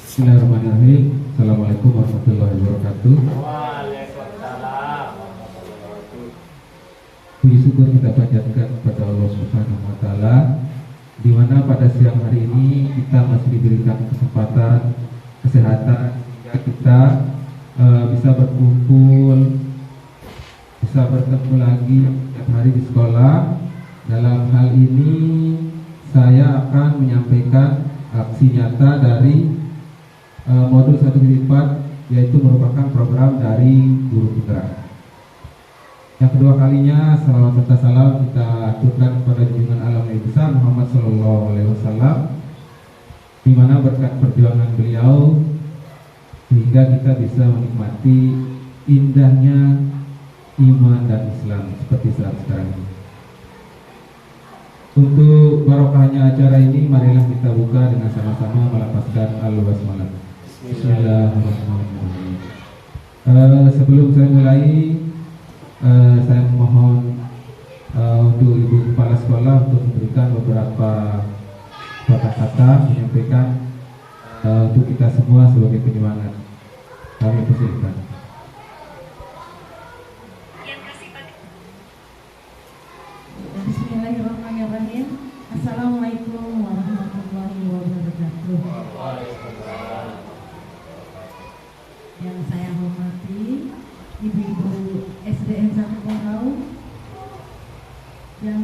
Bismillahirrahmanirrahim. Assalamualaikum warahmatullahi wabarakatuh. Waalaikumsalam warahmatullahi wabarakatuh. Puji syukur kita panjatkan kepada Allah Subhanahu wa taala, di mana pada siang hari ini kita masih diberikan kesempatan kesehatan sehingga kita bisa berkumpul, bisa bertemu lagi setiap hari di sekolah. Dalam hal ini saya akan menyampaikan aksi nyata dari modul 1.4, yaitu merupakan program dari guru penggerak. Yang kedua kalinya salawat serta salam kita aturkan kepada junjungan alam yang besar Muhammad Sallallahu Alaihi Wasallam, di mana berkat perjuangan beliau sehingga kita bisa menikmati indahnya iman dan Islam seperti saat sekarang ini. Untuk barokahnya acara ini, marilah kita buka dengan sama-sama melafazkan al-basmalah. Bismillahirrahmanirrahim. Sebelum saya mulai, saya mohon untuk Ibu Kepala Sekolah untuk memberikan beberapa kata-kata menyampaikan untuk kita semua sebagai penyemangat. Kami persilakan. Bismillahirrahmanirrahim. Assalamualaikum warahmatullahi wabarakatuh. Yang saya hormati Ibu-ibu SDN 1 Bengkau, yang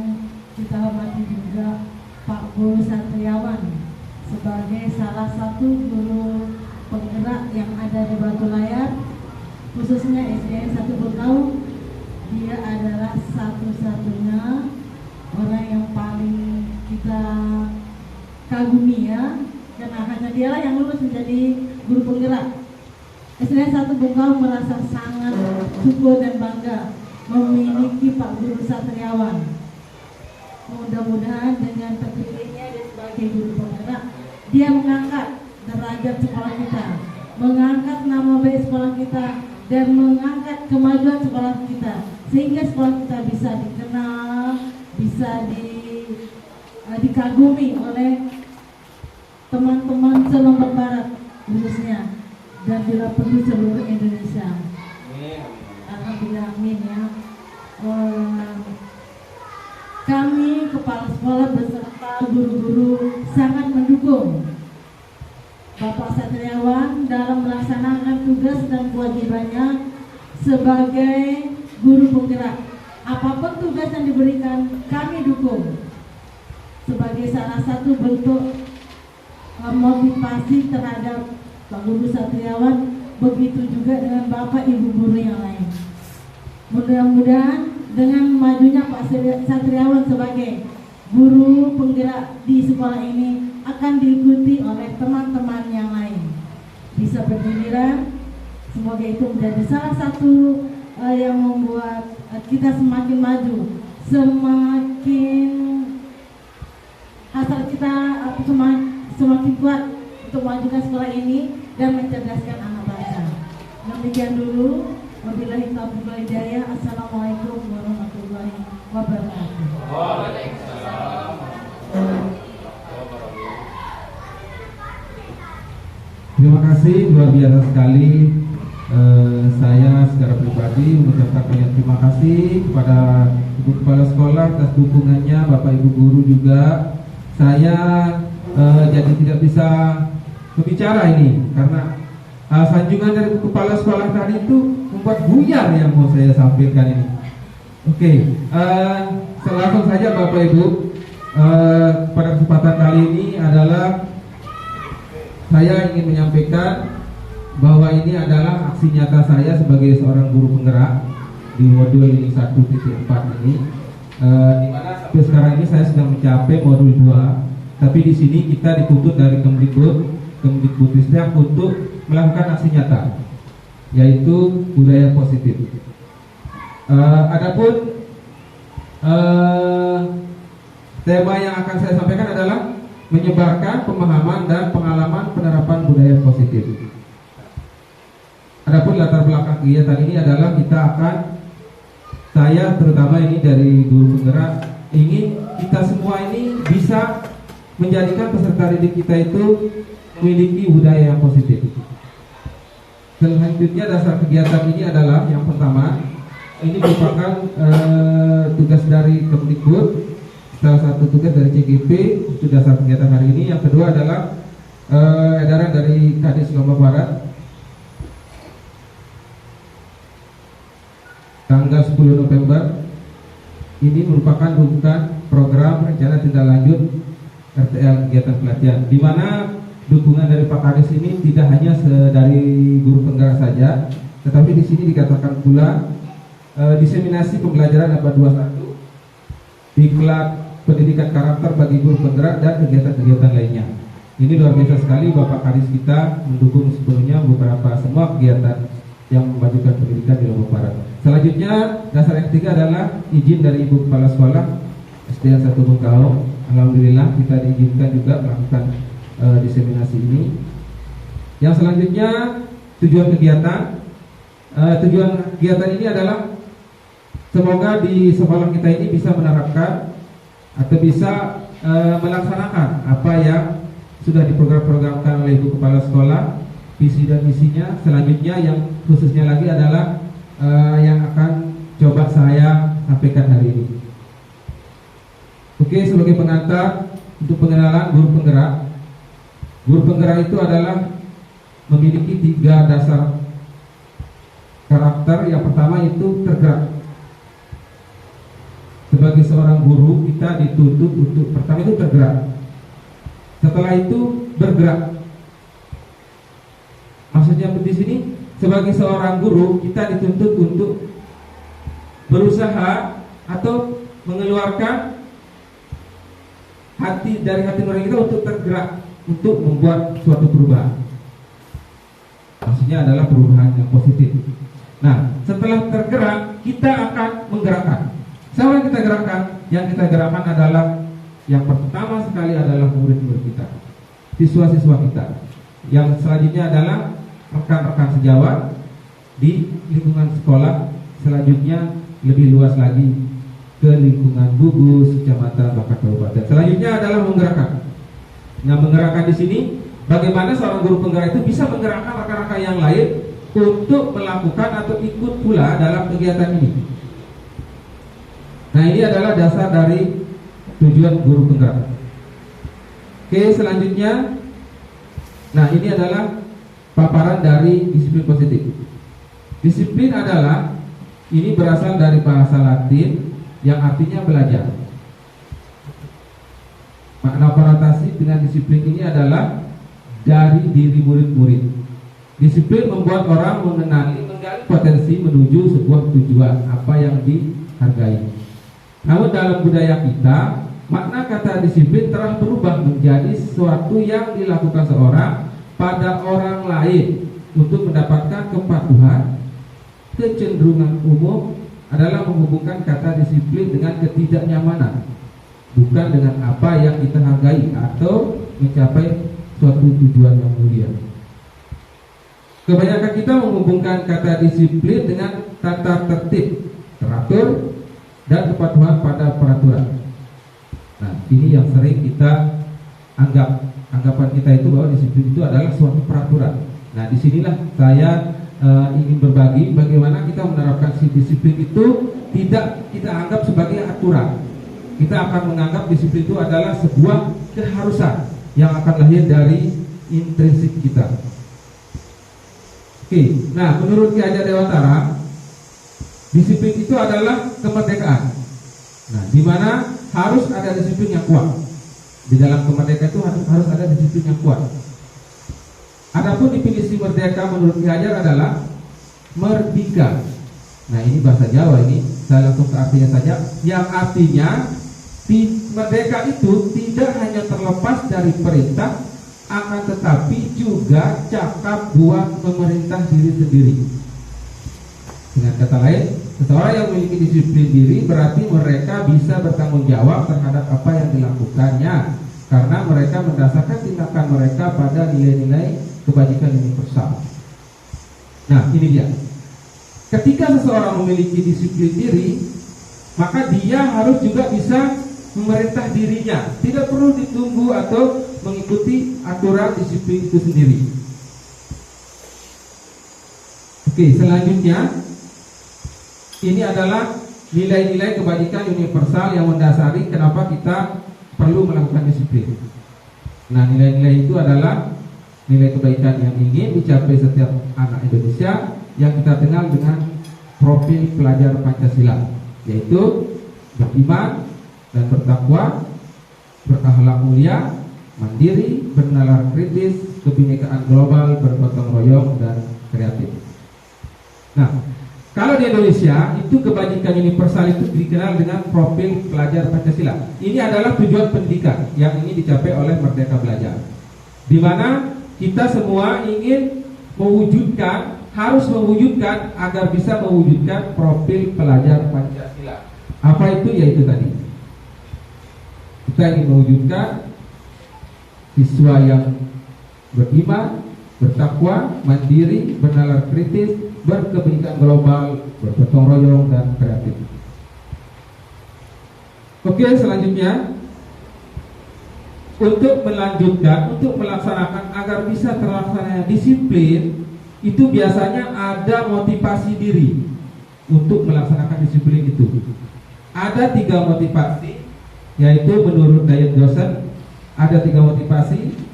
kita hormati juga Pak Guru Satriawan sebagai salah satu guru penggerak yang ada di Batu Layar, khususnya SDN 1 Bengkau. Dia adalah satu-satunya orang yang paling kita kagumi ya, karena hanya dialah yang lulus menjadi guru penggerak. SDN 1 Bengkau merasa sangat syukur dan bangga memiliki Pak Guru Satriawan. Mudah-mudahan dengan terpilihnya dia sebagai guru penggerak, dia mengangkat derajat sekolah kita, mengangkat nama baik sekolah kita, dan mengangkat kemajuan sekolah kita, sehingga sekolah kita bisa dikenal, bisa dikagumi oleh teman-teman se-Lombok Barat khususnya, dan bila perlu seluruh Indonesia. Alhamdulillah, amin ya. Kami kepala sekolah beserta guru-guru sangat mendukung Bapak Satriawan dalam melaksanakan tugas dan kewajibannya sebagai guru penggerak. Apapun tugas yang diberikan, kami dukung sebagai salah satu bentuk motivasi terhadap Pak Guru Satriawan. Begitu juga dengan Bapak Ibu guru yang lain. Mudah-mudahan dengan majunya Pak Satriawan sebagai guru penggerak di sekolah ini akan diikuti oleh teman-teman yang lain. Bisa bergiliran, semoga itu menjadi salah satu yang membuat kita semakin maju, semakin hasrat kita semakin kuat untuk memajukan sekolah ini dan mencerdaskan anak bangsa. Demikian dulu. Wabillahi taufiq wal hidayah. Assalamualaikum warahmatullahi wabarakatuh. Waalaikumsalam. Terima kasih, luar biasa sekali. Saya secara pribadi mengucapkan banyak terima kasih kepada Ibu Kepala Sekolah atas dukungannya, Bapak Ibu Guru juga. Saya jadi tidak bisa berbicara ini karena sanjungan dari Kepala Sekolah tadi itu membuat buyar yang mau saya sampaikan ini. Oke, langsung saja Bapak Ibu. Pada kesempatan kali ini adalah saya ingin menyampaikan bahwa ini adalah aksi nyata saya sebagai seorang guru penggerak di modul 1.4 ini. Di mana sampai sekarang ini saya sudah mencapai modul 2, tapi di sini kita dituntut dari Kemdikbudristek untuk melakukan aksi nyata, yaitu budaya positif. Adapun tema yang akan saya sampaikan adalah menyebarkan pemahaman dan pengalaman penerapan budaya positif. Adapun latar belakang kegiatan ini adalah saya terutama ini dari guru penggerak ingin kita semua ini bisa menjadikan peserta didik kita itu memiliki budaya yang positif. Selanjutnya dasar kegiatan ini adalah yang pertama, ini merupakan tugas dari Kemdikbud, salah satu tugas dari CGP, itu dasar kegiatan hari ini. Yang kedua adalah edaran dari Kadis Lombok Barat tanggal 10 November. Ini merupakan rujukan program rencana tindak lanjut RTL kegiatan pelatihan, di mana dukungan dari Pak Kadis ini tidak hanya dari guru penggerak saja, tetapi di sini dikatakan pula diseminasi pembelajaran abad 21, diklat pendidikan karakter bagi guru penggerak dan kegiatan-kegiatan lainnya. Ini luar biasa sekali, Bapak Kadis kita mendukung sepenuhnya beberapa semua kegiatan yang memajukan pendidikan di Lombok Barat. Selanjutnya dasar yang ketiga adalah izin dari Ibu Kepala Sekolah SDN 1 Bengkalo. Alhamdulillah kita diizinkan juga melakukan diseminasi ini. Yang selanjutnya tujuan kegiatan. Tujuan kegiatan ini adalah semoga di sekolah kita ini bisa menerapkan atau bisa melaksanakan apa yang sudah diprogram-programkan oleh Ibu Kepala Sekolah, visi dan misinya. Selanjutnya yang khususnya lagi adalah yang akan coba saya sampaikan hari ini. Oke, sebagai pengantar untuk pengenalan guru penggerak. Guru penggerak itu adalah memiliki 3 dasar karakter. Yang pertama itu tergerak. Sebagai seorang guru kita dituntut untuk pertama itu tergerak. Setelah itu bergerak. Maksudnya di sini sebagai seorang guru kita dituntut untuk berusaha atau mengeluarkan hati dari hati nurani kita untuk tergerak untuk membuat suatu perubahan. Maksudnya adalah perubahan yang positif. Nah, setelah tergerak kita akan menggerakkan. Siapa yang kita gerakkan? Yang kita gerakkan adalah yang pertama sekali adalah murid-murid kita, siswa-siswa kita. Yang selanjutnya adalah rekan-rekan sejawat di lingkungan sekolah. Selanjutnya lebih luas lagi ke lingkungan gugus, kecamatan, bahkan kabupaten. Selanjutnya adalah menggerakkan. Nah, menggerakkan di sini bagaimana seorang guru penggerak itu bisa menggerakkan rekan-rekan yang lain untuk melakukan atau ikut pula dalam kegiatan ini. Nah, ini adalah dasar dari tujuan guru penggerak. Oke, selanjutnya, nah ini adalah paparan dari disiplin positif. Disiplin adalah, ini berasal dari bahasa Latin yang artinya belajar. Makna konotasi dengan disiplin ini adalah dari diri murid-murid. Disiplin membuat orang mengenali, menggali potensi menuju sebuah tujuan apa yang dihargai. Namun dalam budaya kita, makna kata disiplin telah berubah menjadi sesuatu yang dilakukan seorang pada orang lain untuk mendapatkan kepatuhan. Kecenderungan umum adalah menghubungkan kata disiplin dengan ketidaknyamanan, bukan dengan apa yang kita hargai atau mencapai suatu tujuan yang mulia. Kebanyakan kita menghubungkan kata disiplin dengan tata tertib, teratur, dan kepatuhan pada peraturan. Nah, ini yang sering kita anggapan kita itu bahwa disiplin itu adalah suatu peraturan. Nah, disinilah saya ingin berbagi bagaimana kita menerapkan si disiplin itu tidak kita anggap sebagai aturan. Kita akan menganggap disiplin itu adalah sebuah keharusan yang akan lahir dari intrinsik kita. Oke, nah menurut Ki Hajar Dewantara, disiplin itu adalah kemerdekaan. Nah, di mana harus ada disiplin yang kuat. Di dalam kemerdekaan itu harus ada disiplin yang kuat. Adapun definisi merdeka menurut Ki Hajar adalah merdika. Nah, ini bahasa Jawa ini, saya langsung ke artinya saja. Yang artinya merdeka itu tidak hanya terlepas dari perintah, akan tetapi juga cakap buat memerintah diri sendiri. Dengan kata lain, seseorang yang memiliki disiplin diri berarti mereka bisa bertanggung jawab terhadap apa yang dilakukannya, karena mereka mendasarkan tindakan mereka pada nilai-nilai kebajikan universal. Nah, ini dia. Ketika seseorang memiliki disiplin diri, maka dia harus juga bisa memerintah dirinya. Tidak perlu ditunggu atau mengikuti aturan disiplin itu sendiri. Oke, selanjutnya ini adalah nilai-nilai kebajikan universal yang mendasari kenapa kita perlu melakukan disiplin. Nah, nilai-nilai itu adalah nilai kebaikan yang ingin dicapai setiap anak Indonesia yang kita kenal dengan profil pelajar Pancasila, yaitu beriman dan bertakwa, berakhlak mulia, mandiri, bernalar kritis, kebinekaan global, bergotong royong, dan kreatif. Nah, kalau di Indonesia itu kebajikan universal itu dikenal dengan profil pelajar Pancasila. Ini adalah tujuan pendidikan yang ingin dicapai oleh Merdeka Belajar, di mana kita semua ingin mewujudkan, harus mewujudkan agar bisa mewujudkan profil pelajar Pancasila. Apa itu? Yaitu tadi kita ingin mewujudkan siswa yang beriman, bertakwa, mandiri, bernalar kritis, berkebinekaan global, bergotong royong, dan kreatif. Oke, selanjutnya untuk melanjutkan, untuk melaksanakan agar bisa terlaksana disiplin, itu biasanya ada motivasi diri untuk melaksanakan disiplin itu. Ada 3 motivasi, yaitu menurut Diet Johnson ada 3 motivasi.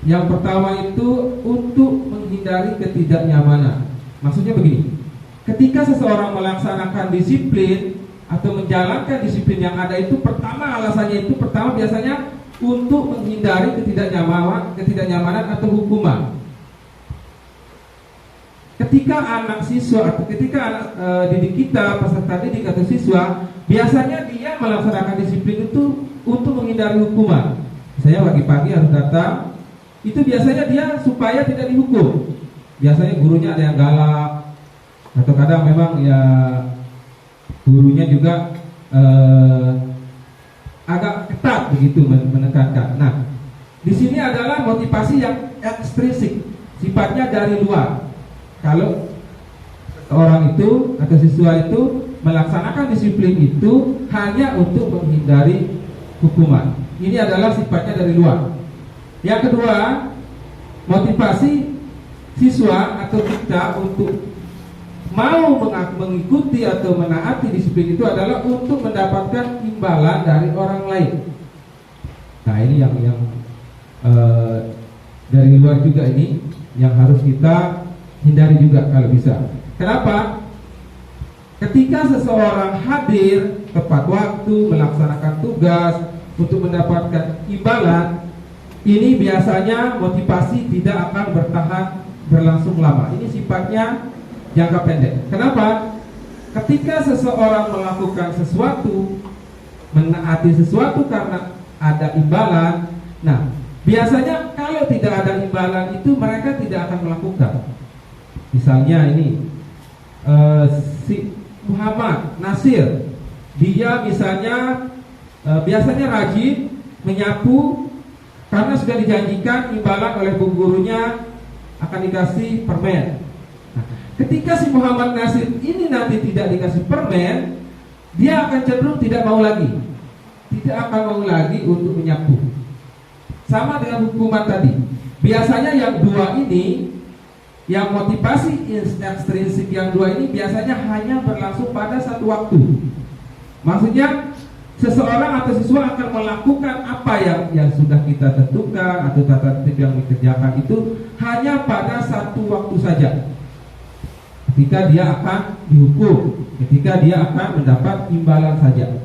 Yang pertama itu untuk menghindari ketidaknyamanan. Maksudnya begini, ketika seseorang melaksanakan disiplin atau menjalankan disiplin yang ada itu, pertama alasannya itu biasanya untuk menghindari ketidaknyamanan atau hukuman. Ketika anak siswa atau ketika anak didik kita, peserta didik atau siswa, biasanya dia melaksanakan disiplin itu untuk menghindari hukuman. Saya pagi-pagi harus datang, itu biasanya dia supaya tidak dihukum. Biasanya gurunya ada yang galak, atau kadang memang ya gurunya juga agak ketat begitu menekankan. Nah, di sini adalah motivasi yang ekstrinsik, sifatnya dari luar. Kalau orang itu atau siswa itu melaksanakan disiplin itu hanya untuk menghindari hukuman, ini adalah sifatnya dari luar. Yang kedua, motivasi siswa atau kita untuk mau mengikuti atau menaati disiplin itu adalah untuk mendapatkan imbalan dari orang lain. Nah, ini yang dari luar juga, ini yang harus kita hindari juga kalau bisa. Kenapa? Ketika seseorang hadir tepat waktu melaksanakan tugas untuk mendapatkan imbalan, ini biasanya motivasi tidak akan berlangsung lama. Ini sifatnya jangka pendek. Kenapa? Ketika seseorang melakukan sesuatu, menaati sesuatu karena ada imbalan, nah biasanya kalau tidak ada imbalan itu mereka tidak akan melakukan. Misalnya ini si Muhammad Nasir, dia misalnya biasanya rajin menyapu karena sudah dijanjikan imbalan oleh bu gurunya akan dikasih permen. Nah, ketika si Muhammad Nasir ini nanti tidak dikasih permen, dia akan cenderung tidak mau lagi, untuk menyapu. Sama dengan hukuman tadi. Biasanya yang dua ini, yang motivasi ekstrinsik yang dua ini biasanya hanya berlangsung pada satu waktu. Maksudnya seseorang atau siswa akan melakukan apa yang sudah kita tentukan atau tata tertib yang dikerjakan itu hanya pada satu waktu saja. Ketika dia akan dihukum, ketika dia akan mendapat imbalan saja.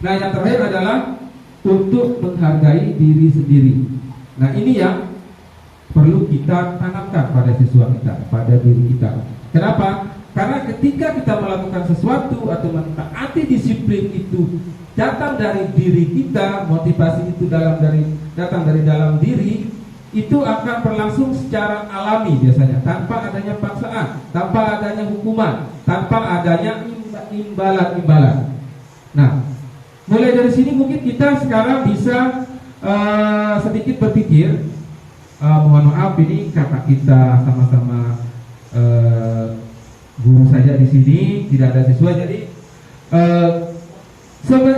Nah, yang terakhir adalah untuk menghargai diri sendiri. Nah, ini yang perlu kita tanamkan pada siswa kita, pada diri kita. Kenapa? Karena ketika kita melakukan sesuatu atau mentaati disiplin itu datang dari diri kita, motivasi itu datang dari dalam diri, itu akan berlangsung secara alami biasanya, tanpa adanya paksaan, tanpa adanya hukuman, tanpa adanya imbalan. Nah, mulai dari sini mungkin kita sekarang bisa sedikit berpikir. Mohon maaf, ini kakak kita sama-sama guru saja di sini, tidak ada siswa. Jadi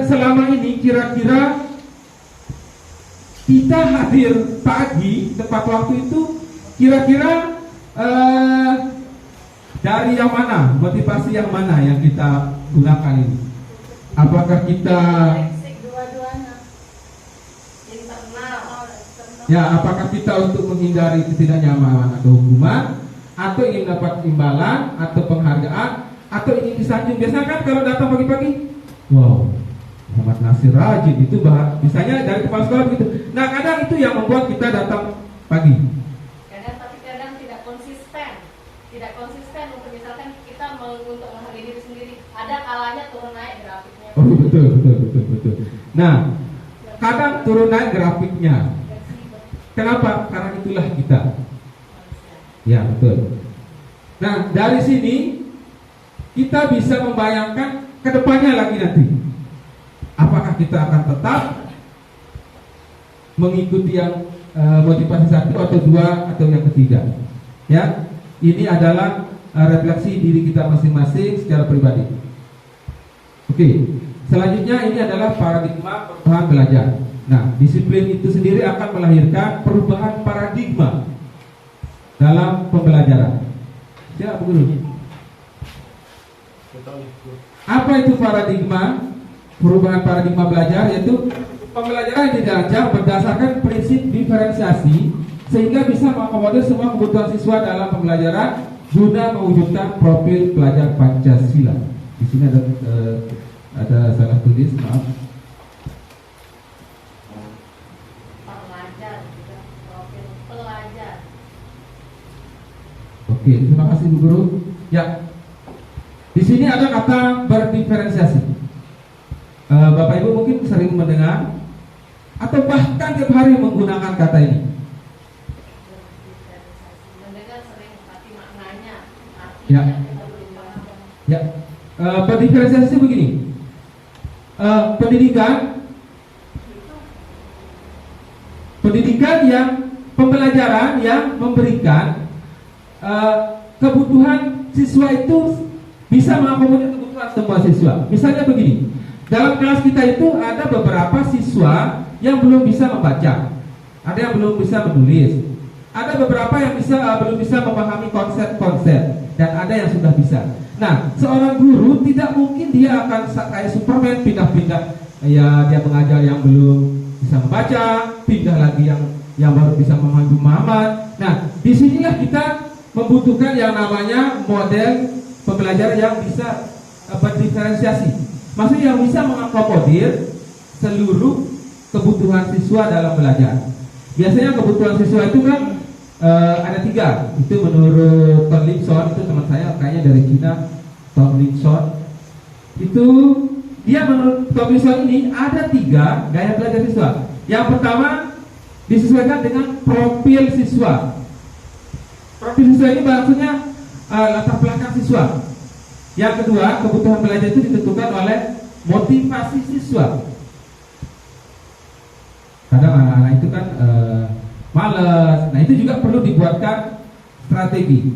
selama ini kira-kira kita hadir pagi tepat waktu itu kira-kira dari yang mana, motivasi yang mana yang kita gunakan ini? Apakah kita apakah kita untuk menghindari ketidaknyamanan atau hukuman, atau ingin dapat imbalan atau penghargaan, atau ingin disanjung? Biasanya kan kalau datang pagi-pagi, wow, Muhammad Nasir rajin, itu misalnya dari kepala sekolah begitu. Nah, kadang itu yang membuat kita datang pagi. Tapi kadang tidak konsisten untuk misalkan kita untuk menghargai diri sendiri. Ada kalanya turun naik grafiknya. Oh, betul. Nah, kadang turun naik grafiknya. Kenapa? Karena itulah kita. Ya, betul. Nah, dari sini kita bisa membayangkan ke depannya lagi nanti. Apakah kita akan tetap mengikuti yang motivasi 1 atau 2 atau yang ketiga? Ya, ini adalah refleksi diri kita masing-masing secara pribadi. Oke, selanjutnya ini adalah paradigma perubahan belajar. Nah, disiplin itu sendiri akan melahirkan perubahan paradigma dalam pembelajaran. Siapa guru? Apa itu paradigma? Perubahan paradigma belajar yaitu pembelajaran yang dirancang berdasarkan prinsip diferensiasi sehingga bisa mengakomodir semua kebutuhan siswa dalam pembelajaran guna mewujudkan profil pelajar Pancasila. Di sini ada salah tulis, maaf. Profil pelajar. Oke, terima kasih Bu Guru. Ya, di sini ada kata berdiferensiasi. Bapak Ibu mungkin sering mendengar atau bahkan tiap hari menggunakan kata ini. Mendengar sering, tapi maknanya Ya. Ya, berdiferensiasi begini. Pendidikan yang pembelajaran yang memberikan kebutuhan siswa itu bisa mengakomodir kebutuhan semua siswa. Misalnya begini. Dalam kelas kita itu ada beberapa siswa yang belum bisa membaca, ada yang belum bisa menulis, ada beberapa yang belum bisa memahami konsep-konsep, dan ada yang sudah bisa. Nah, seorang guru tidak mungkin dia akan kayak Superman pindah-pindah, ya dia mengajar yang belum bisa membaca, pindah lagi yang baru bisa memahami pemahaman. Nah, disinilah kita membutuhkan yang namanya model pembelajaran yang bisa berdiferensiasi. Maksudnya yang bisa mengakomodir seluruh kebutuhan siswa dalam belajar. Biasanya kebutuhan siswa itu kan ada 3. Itu menurut Tomlinson, itu teman saya kayaknya dari Cina, Tomlinson. Itu dia menurut Tomlinson ini ada 3 gaya belajar siswa. Yang pertama disesuaikan dengan profil siswa. Profil siswa ini maksudnya latar belakang siswa. Yang kedua, kebutuhan belajar itu ditentukan oleh motivasi siswa. Kadang anak-anak itu kan malas. Nah, itu juga perlu dibuatkan strategi.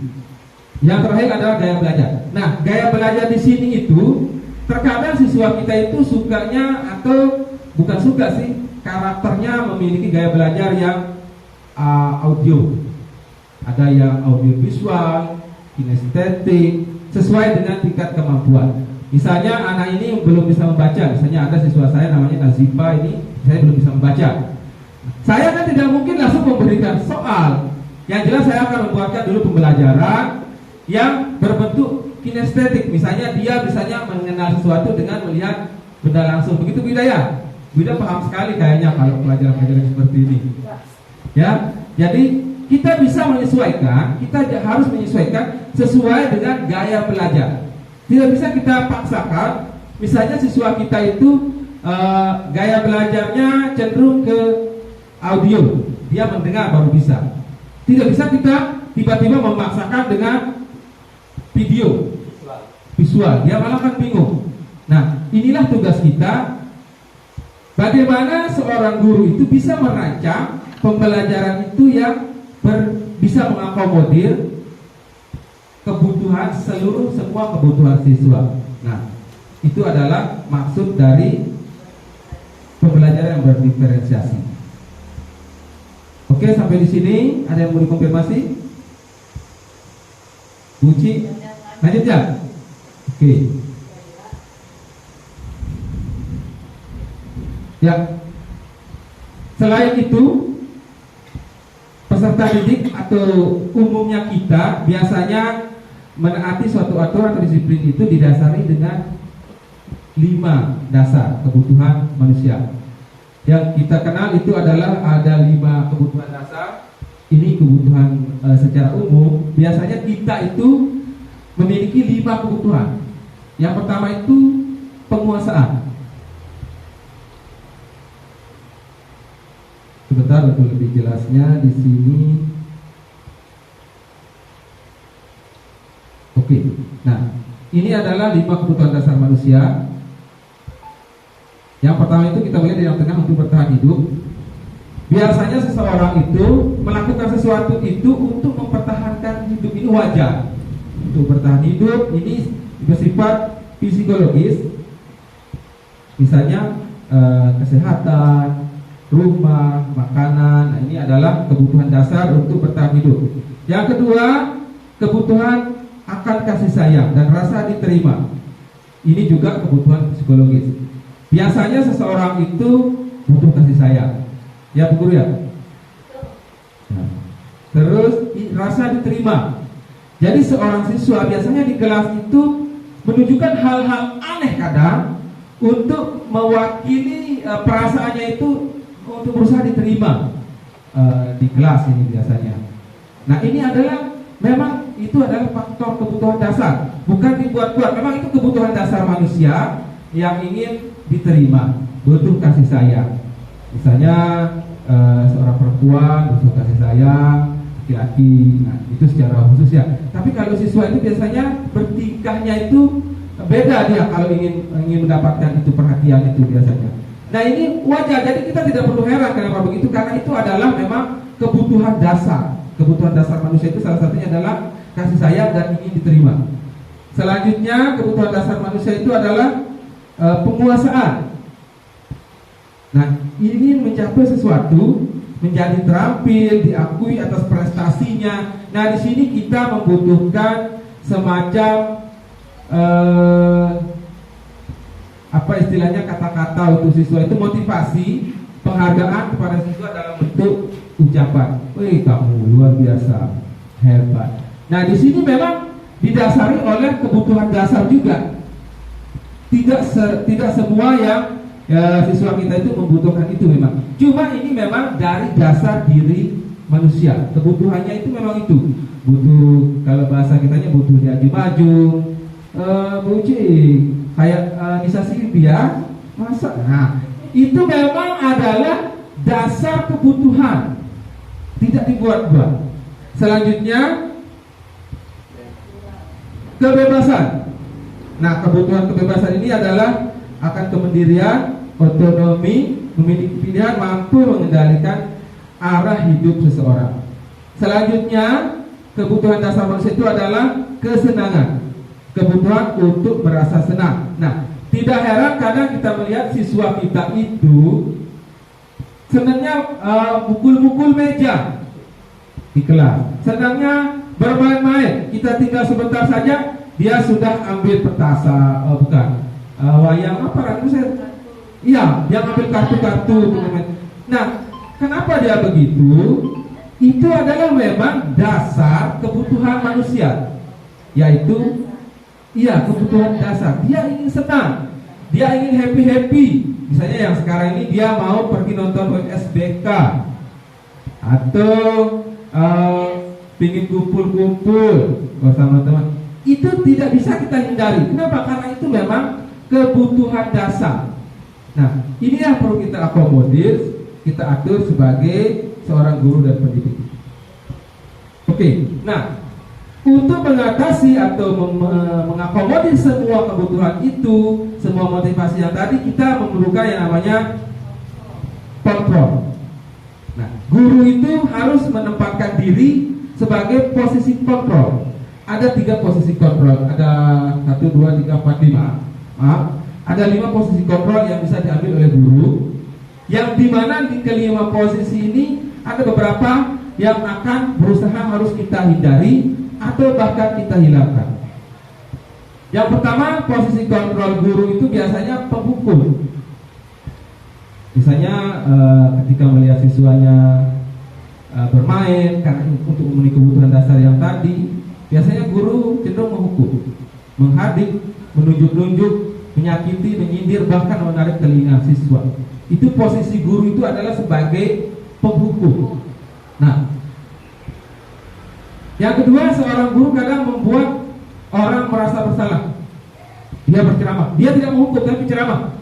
Yang terakhir adalah gaya belajar. Nah, gaya belajar di sini itu terkadang siswa kita itu sukanya atau bukan suka sih, karakternya memiliki gaya belajar yang audio. Ada yang audio visual, kinestetik, sesuai dengan tingkat kemampuan. Misalnya anak ini belum bisa membaca. Misalnya ada siswa saya namanya Nazifa, ini saya belum bisa membaca. Saya kan tidak mungkin langsung memberikan soal. Yang jelas saya akan membuatkan dulu pembelajaran yang berbentuk kinestetik. Misalnya dia misalnya mengenal sesuatu dengan melihat benda langsung. Begitu Bu Ida ya? Bu Ida paham sekali kayaknya kalau pelajaran-pelajaran seperti ini. Ya, jadi kita bisa menyesuaikan, kita harus menyesuaikan sesuai dengan gaya belajar. Tidak bisa kita paksakan. Misalnya siswa kita itu gaya belajarnya cenderung ke audio, dia mendengar baru bisa. Tidak bisa kita tiba-tiba memaksakan dengan video, visual, dia malah kan bingung. Nah, inilah tugas kita. Bagaimana seorang guru itu bisa merancang pembelajaran itu yang bisa mengakomodir kebutuhan semua kebutuhan siswa. Nah, itu adalah maksud dari pembelajaran yang berdiferensiasi. Oke, sampai di sini ada yang mau dikonfirmasi? Buci, lanjut ya? Oke. Ya. Selain itu, peserta didik atau umumnya kita biasanya menaati suatu aturan atau disiplin itu didasari dengan 5 dasar kebutuhan manusia. Yang kita kenal itu adalah ada 5 kebutuhan dasar. Ini kebutuhan secara umum. Biasanya kita itu memiliki 5 kebutuhan. Yang pertama itu penguasaan. Sebentar untuk lebih jelasnya di sini. Oke. Nah, ini adalah 5 kebutuhan dasar manusia. Yang pertama itu kita melihat yang tengah untuk bertahan hidup. Biasanya seseorang itu melakukan sesuatu itu untuk mempertahankan hidup, ini wajar. Untuk bertahan hidup ini bersifat psikologis. Misalnya kesehatan, rumah, makanan. Nah, ini adalah kebutuhan dasar untuk bertahan hidup. Yang kedua, kebutuhan akan kasih sayang dan rasa diterima. Ini juga kebutuhan psikologis. Biasanya seseorang itu butuh kasih sayang. Ya, Bu Guru ya? Nah, terus rasa diterima. Jadi seorang siswa biasanya di kelas itu menunjukkan hal-hal aneh kadang untuk mewakili perasaannya itu untuk berusaha diterima di kelas ini biasanya. Nah, ini adalah memang itu adalah faktor kebutuhan dasar, bukan dibuat-buat. Memang itu kebutuhan dasar manusia yang ingin diterima, butuh kasih sayang. Misalnya seorang perempuan butuh kasih sayang, laki-laki. Nah, itu secara khusus ya. Tapi kalau siswa itu biasanya bertingkahnya itu beda dia kalau ingin mendapatkan itu perhatian itu biasanya. Nah, ini wajar. Jadi kita tidak perlu heran kenapa begitu, karena itu adalah memang kebutuhan dasar. Kebutuhan dasar manusia itu salah satunya adalah kasih sayang dan ingin diterima. Selanjutnya kebutuhan dasar manusia itu adalah penguasaan. Nah, ingin mencapai sesuatu, menjadi terampil, diakui atas prestasinya. Nah, di sini kita membutuhkan semacam apa istilahnya, kata-kata untuk siswa itu motivasi, penghargaan kepada siswa dalam bentuk ucapan. Wih, kamu luar biasa, hebat. Nah, di sini memang didasari oleh kebutuhan dasar juga. Tidak semua yang siswa kita itu membutuhkan itu memang. Cuma ini memang dari dasar diri manusia. Kebutuhannya itu memang itu. Butuh, kalau bahasa kitanya butuh diaju maju. Buci kayak Nisa Silvia masa. Nah, itu memang adalah dasar kebutuhan, tidak dibuat-buat. Selanjutnya kebebasan. Nah, kebutuhan kebebasan ini adalah akan kemandirian, otonomi, memiliki pilihan, mampu mengendalikan arah hidup seseorang. Selanjutnya, kebutuhan dasar manusia itu adalah kesenangan. Kebutuhan untuk merasa senang. Nah, tidak heran karena kita melihat siswa kita itu senangnya mukul-mukul meja di kelas, senangnya bermain-main. Kita tinggal sebentar saja dia sudah ambil petasan, wayang apa kan saya? Iya, dia ambil kartu-kartu. Nah, kenapa dia begitu? Itu adalah memang dasar kebutuhan manusia, yaitu kebutuhan dasar. Dia ingin senang, dia ingin happy. Misalnya yang sekarang ini dia mau pergi nonton USBK atau ingin kumpul-kumpul bersama teman. Itu tidak bisa kita hindari. Kenapa? Karena itu memang kebutuhan dasar. Nah, ini yang perlu kita akomodir, kita atur sebagai seorang guru dan pendidik. Oke, nah, untuk mengatasi atau mengakomodir semua kebutuhan itu, semua motivasi yang tadi, kita memerlukan yang namanya kontrol. Nah, guru itu harus menempatkan diri sebagai posisi kontrol. Ada 3 posisi kontrol, ada 1, 2, 3, 4, 5. Ada 5 posisi kontrol yang bisa diambil oleh guru, yang dimana di kelima posisi ini ada beberapa yang akan berusaha harus kita hindari atau bahkan kita hilangkan. Yang pertama, posisi kontrol guru itu biasanya penghukum. Misalnya ketika melihat siswanya bermain karena untuk memenuhi kebutuhan dasar yang tadi, biasanya guru cenderung menghukum, menghadik, menunjuk-nunjuk, menyakiti, menyindir, bahkan menarik telinga siswa. Itu posisi guru itu adalah sebagai penghukum. Nah, yang kedua, seorang guru kadang membuat orang merasa bersalah. Dia berceramah, dia tidak menghukum tapi ceramah.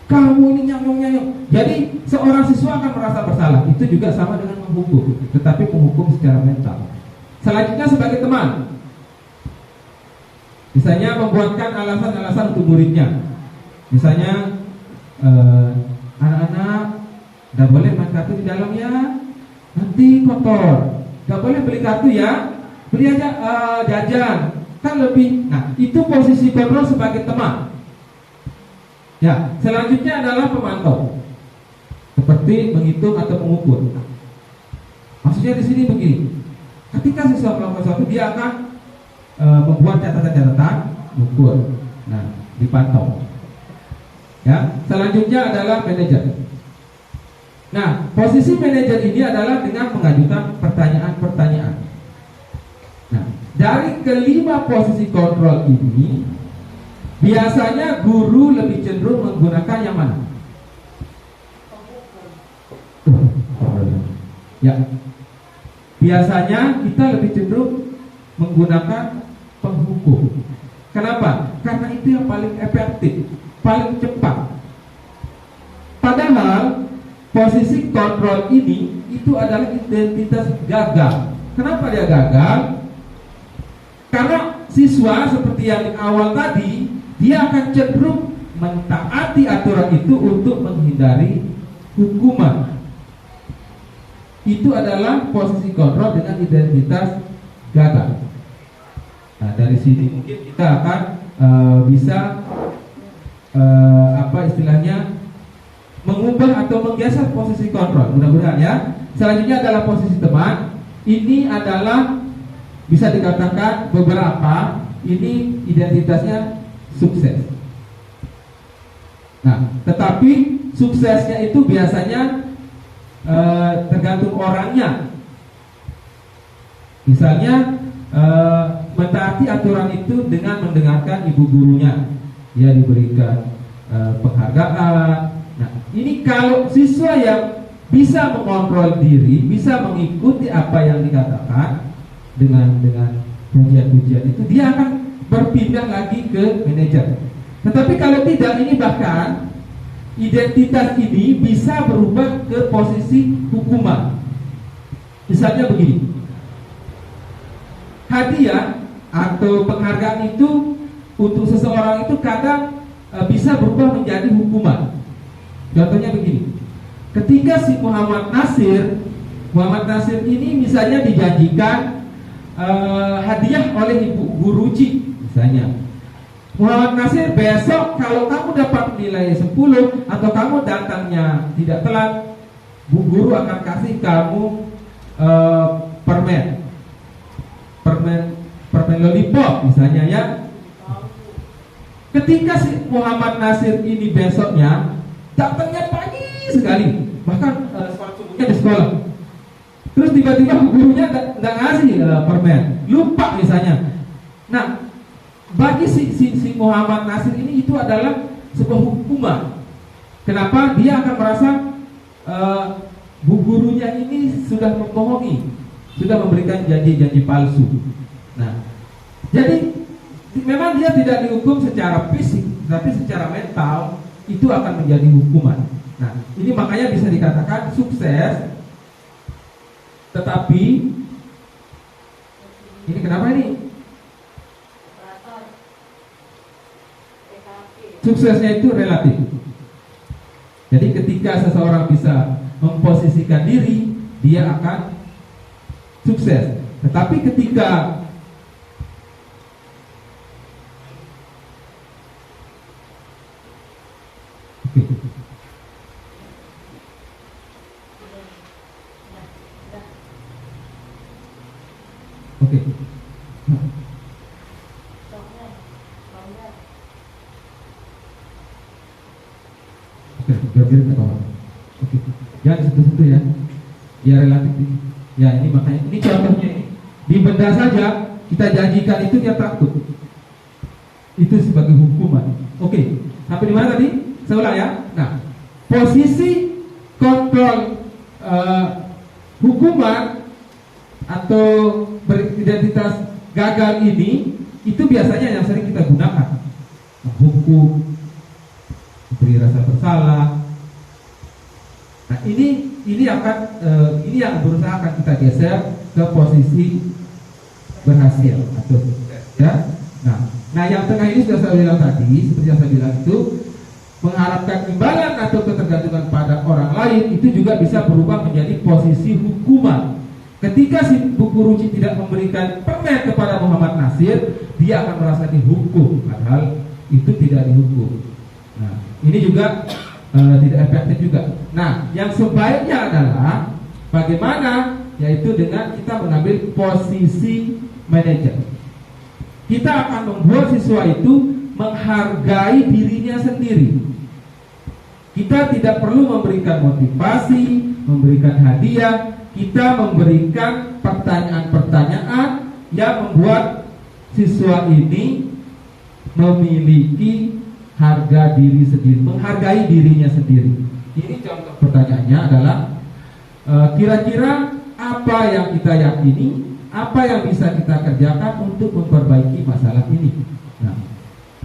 Kamu ini nyanyong-nyanyong. Jadi seorang siswa akan merasa bersalah. Itu juga sama dengan menghukum, tetapi menghukum secara mental. Selanjutnya sebagai teman, misalnya membuatkan alasan-alasan untuk muridnya. Misalnya anak-anak tidak boleh main kartu di dalam ya, nanti kotor. Tidak boleh beli kartu ya, beli aja jajan kan lebih. Nah, itu posisi kontrol sebagai teman. Ya, selanjutnya adalah pemantau, seperti menghitung atau mengukur. Maksudnya di sini begini, ketika siswa melakukan sesuatu, dia akan membuat catatan-catatan, mengukur, nah dipantau. Ya, selanjutnya adalah manajer. Nah, posisi manajer ini adalah dengan mengajukan pertanyaan-pertanyaan. Nah, dari kelima posisi kontrol ini, biasanya guru lebih cenderung menggunakan yang mana? Ya, biasanya kita lebih cenderung menggunakan penghukum. Kenapa? Karena itu yang paling efektif, paling cepat. Padahal posisi kontrol ini itu adalah identitas gagal. Kenapa dia gagal? Karena siswa seperti yang di awal tadi, dia akan cenderung mentaati aturan itu untuk menghindari hukuman. Itu adalah posisi kontrol dengan identitas gagal. Nah, dari sini mungkin kita akan bisa mengubah atau menggeser posisi kontrol. Mudah-mudahan ya. Selanjutnya adalah posisi teman. Ini adalah bisa dikatakan beberapa ini identitasnya sukses. Nah, tetapi suksesnya itu biasanya tergantung orangnya. Misalnya mentaati aturan itu dengan mendengarkan ibu gurunya, dia diberikan penghargaan. Nah, ini kalau siswa yang bisa mengontrol diri, bisa mengikuti apa yang dikatakan dengan pujian-pujian itu, dia akan berpindah lagi ke manajer. Tetapi kalau tidak, ini bahkan identitas ini bisa berubah ke posisi hukuman. Misalnya begini, hadiah atau penghargaan itu untuk seseorang itu kadang bisa berubah menjadi hukuman. Contohnya begini, ketika si Muhammad Nasir ini misalnya dijanjikan hadiah oleh Ibu Guruji misalnya, Muhammad Nasir, besok kalau kamu dapat nilai 10 atau kamu datangnya tidak telat, Bu Guru akan kasih kamu permen lollipop misalnya ya. Ketika si Muhammad Nasir ini besoknya datangnya pagi sekali, bahkan subuhnya di sekolah, terus tiba-tiba gurunya nggak ngasih permen, lupa misalnya. Nah, bagi si Muhammad Nasir ini itu adalah sebuah hukuman. Kenapa? Dia akan merasa bu gurunya ini sudah membohongi, sudah memberikan janji-janji palsu. Nah, jadi memang dia tidak dihukum secara fisik, tapi secara mental itu akan menjadi hukuman. Nah, ini makanya bisa dikatakan sukses. Tetapi ini kenapa ini? Suksesnya itu relatif. Jadi ketika seseorang bisa memposisikan diri, dia akan sukses. Tetapi ketika Oke. Soknya, bangga. Oke, biar ke bawah. Oke. Jangan sentuh-sentuh ya. Ya relatif ini. Ya ini makanya ini contohnya ini. Di benda saja kita janjikan itu dia takut. Itu sebagai hukuman. Oke. Sampai di mana tadi? Saya ulang ya. Nah, posisi kontrol hukuman atau beridentitas gagal ini itu biasanya yang sering kita gunakan, menghukum, memberi rasa bersalah. Nah ini akan ini yang berusaha akan kita geser ke posisi berhasil atau sukses ya. Nah yang tengah ini sudah saya bilang tadi, seperti yang saya bilang itu mengharapkan imbalan atau ketergantungan pada orang lain itu juga bisa berubah menjadi posisi hukuman. Ketika si Bu Ruci tidak memberikan permen kepada Muhammad Nasir, dia akan merasa dihukum, padahal itu tidak dihukum. Nah, ini juga tidak efektif juga. Nah, yang sebaiknya adalah bagaimana, yaitu dengan kita mengambil posisi manajer. Kita akan membuat siswa itu menghargai dirinya sendiri. Kita tidak perlu memberikan motivasi, memberikan hadiah, kita memberikan pertanyaan-pertanyaan yang membuat siswa ini memiliki harga diri sendiri, menghargai dirinya sendiri. Ini contoh pertanyaannya adalah kira-kira apa yang kita yakini, apa yang bisa kita kerjakan untuk memperbaiki masalah ini. Nah,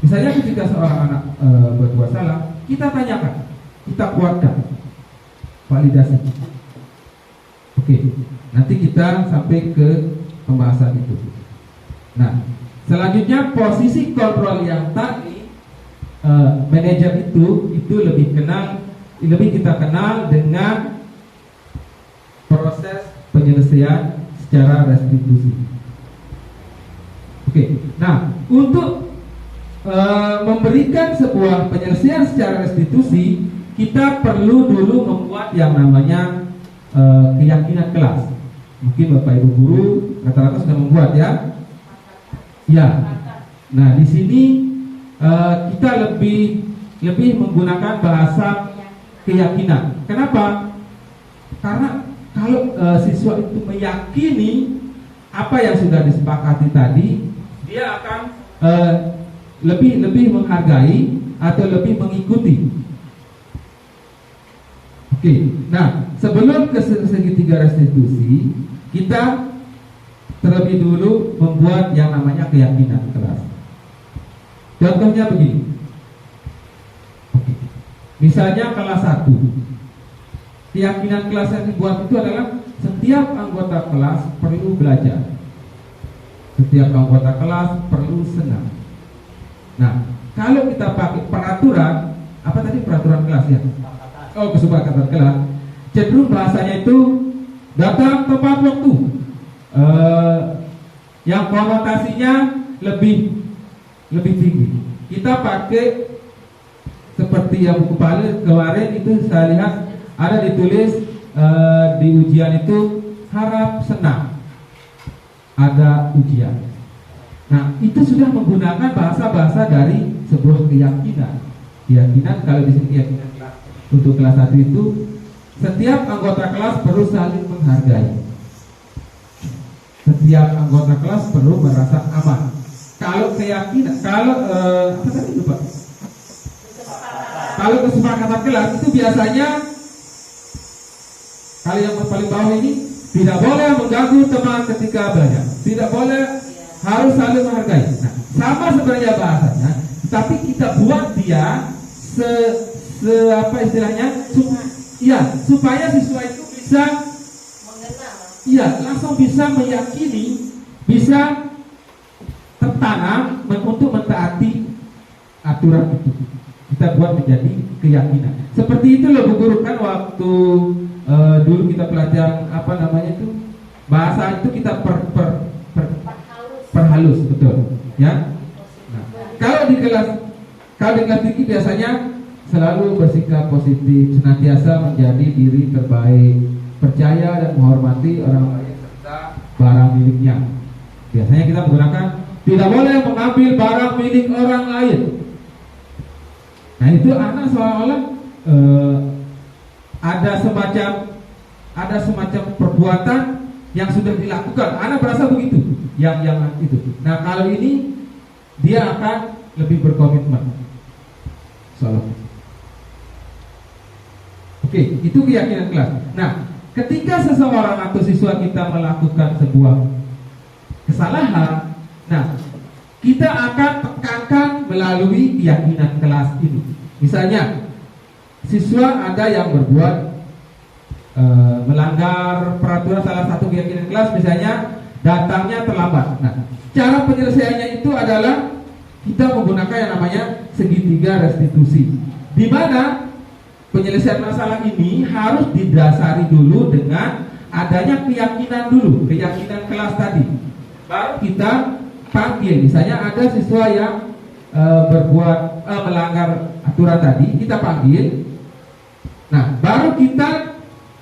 misalnya ketika seorang anak berbuat salah, kita tanyakan, kita kuatkan, validasi. Oke, nanti kita sampai ke pembahasan itu. Nah, selanjutnya posisi kontrol yang tadi manajer itu lebih kita kenal dengan proses penyelesaian secara restitusi. Oke, nah untuk memberikan sebuah penyelesaian secara restitusi, kita perlu dulu membuat yang namanya keyakinan kelas. Mungkin Bapak Ibu guru rata-rata sudah membuat ya. Ya. Nah, di sini kita lebih menggunakan bahasa keyakinan. Kenapa? Karena kalau siswa itu meyakini apa yang sudah disepakati tadi, dia akan lebih menghargai atau lebih mengikuti. Oke, nah sebelum ke segitiga restitusi, kita terlebih dulu membuat yang namanya keyakinan kelas. Contohnya begini. Oke. Misalnya kelas 1. Keyakinan kelas yang dibuat itu adalah setiap anggota kelas perlu belajar. Setiap anggota kelas perlu senang. Nah, kalau kita pakai peraturan, apa tadi peraturan kelas ya? Oh, kesepakatan kelas. Cenderung bahasanya itu datang tepat waktu. Yang konotasinya lebih tinggi. Kita pakai seperti yang buku kemarin itu saya lihat ada ditulis di ujian itu harap senang. Ada ujian. Nah, itu sudah menggunakan bahasa-bahasa dari sebuah keyakinan. Keyakinan kalau di sini keyakinan untuk kelas 1 itu setiap anggota kelas perlu saling menghargai. Setiap anggota kelas perlu merasa aman. Kalau keyakinan, apa tadi lupa? Kalau kesepakatan kelas itu biasanya kalau yang paling bawah ini tidak boleh mengganggu teman ketika belajar. Tidak boleh, harus saling menghargai. Nah, sama sebenarnya bahasanya, tapi kita buat dia apa istilahnya? Supaya siswa itu bisa langsung bisa meyakini, bisa tertanam untuk mentaati aturan itu. Kita buat menjadi keyakinan. Seperti itu loh Bu Guru, kan waktu dulu kita pelajaran apa namanya itu bahasa itu kita perhalus, betul ya. Nah, kalau di kelas tinggi biasanya selalu bersikap positif, senantiasa menjadi diri terbaik, percaya dan menghormati orang lain serta barang miliknya. Biasanya kita menggunakan tidak boleh mengambil barang milik orang lain. Nah itu anak seolah-olah ada semacam perbuatan yang sudah dilakukan. Anak berasa begitu, yang itu. Nah kalau ini dia akan lebih berkomitmen. Salah. Oke, itu keyakinan kelas. Nah, ketika seseorang atau siswa kita melakukan sebuah kesalahan, nah kita akan tekankan melalui keyakinan kelas ini. Misalnya, siswa ada yang berbuat melanggar peraturan salah satu keyakinan kelas, misalnya datangnya terlambat. Nah, cara penyelesaiannya itu adalah kita menggunakan yang namanya segitiga restitusi, di mana penyelesaian masalah ini harus didasari dulu dengan adanya keyakinan dulu, keyakinan kelas tadi. Baru kita panggil, misalnya ada siswa yang melanggar aturan tadi, kita panggil. Nah, baru kita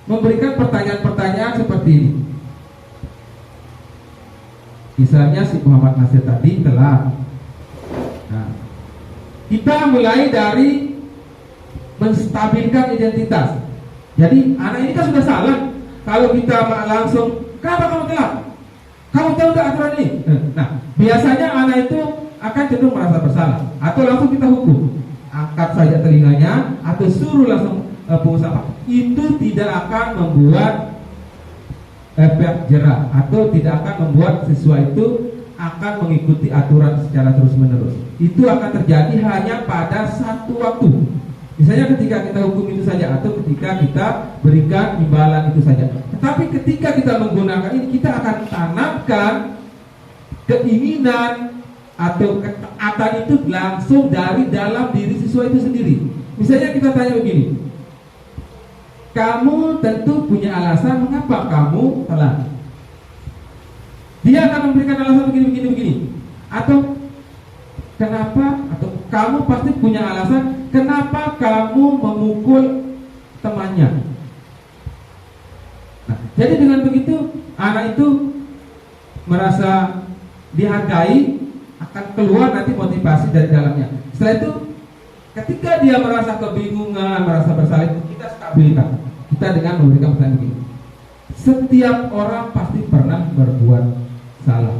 memberikan pertanyaan-pertanyaan seperti ini. Misalnya si Muhammad Nasir tadi telah. Nah, kita mulai dari menstabilkan identitas. Jadi anak ini kan sudah salah. Kalau kita langsung, kenapa kamu telat? Kamu tahu nggak aturan ini? Nah, biasanya anak itu akan cenderung merasa bersalah, atau langsung kita hukum, angkat saja telinganya, atau suruh langsung pengusaha. Itu tidak akan membuat efek jerah, atau tidak akan membuat siswa itu akan mengikuti aturan secara terus-menerus. Itu akan terjadi hanya pada satu waktu. Misalnya ketika kita hukum itu saja, atau ketika kita berikan imbalan itu saja. Tetapi ketika kita menggunakan ini, kita akan tanamkan keinginan atau ketaatan itu langsung dari dalam diri siswa itu sendiri. Misalnya kita tanya begini, kamu tentu punya alasan mengapa kamu telat. Dia akan memberikan alasan begini. Atau kenapa, atau kamu pasti punya alasan kenapa kamu memukul temannya. Nah, jadi dengan begitu anak itu merasa dihargai, akan keluar nanti motivasi dari dalamnya. Setelah itu ketika dia merasa kebingungan, merasa bersalah, kita stabilkan. Kita dengan memberikan pertanyaan begini. Setiap orang pasti pernah berbuat salah.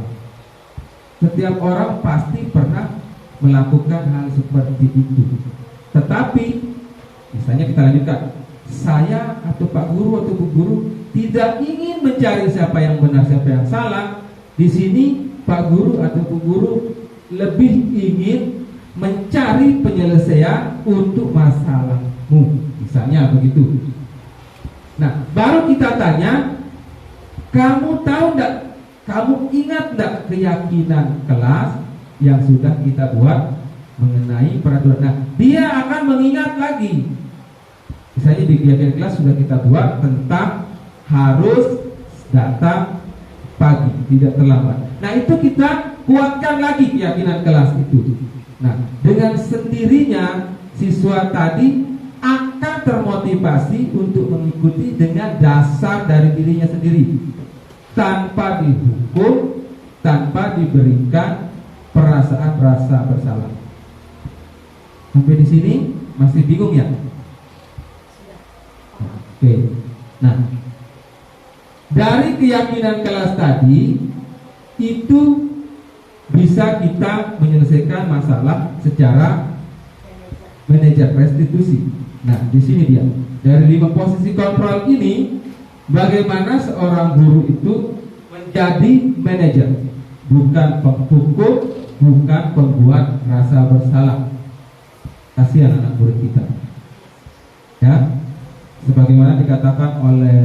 Setiap orang pasti pernah melakukan hal seperti itu. Tetapi misalnya kita lanjutkan, saya atau Pak Guru atau Bu Guru tidak ingin mencari siapa yang benar, siapa yang salah. Di sini Pak Guru atau Bu Guru lebih ingin mencari penyelesaian untuk masalahmu. Misalnya begitu. Nah, baru kita tanya, kamu tahu enggak, kamu ingat enggak keyakinan kelas yang sudah kita buat mengenai peraturan. Nah, dia akan mengingat lagi. Misalnya di keyakinan kelas sudah kita buat tentang harus datang pagi, tidak terlambat. Nah, itu kita kuatkan lagi keyakinan kelas itu. Nah, dengan sendirinya siswa tadi akan termotivasi untuk mengikuti dengan dasar dari dirinya sendiri, tanpa dihukum, tanpa diberikan perasaan rasa bersalah. Sampai di sini masih bingung ya? Oke. Nah, dari keyakinan kelas tadi itu bisa kita menyelesaikan masalah secara manajer restitusi. Nah, di sini dia. Dari 5 posisi kontrol ini, bagaimana seorang guru itu menjadi manajer, bukan penghukum, bukan pembuat rasa bersalah. Kasihan anak murid kita. Ya, sebagaimana dikatakan oleh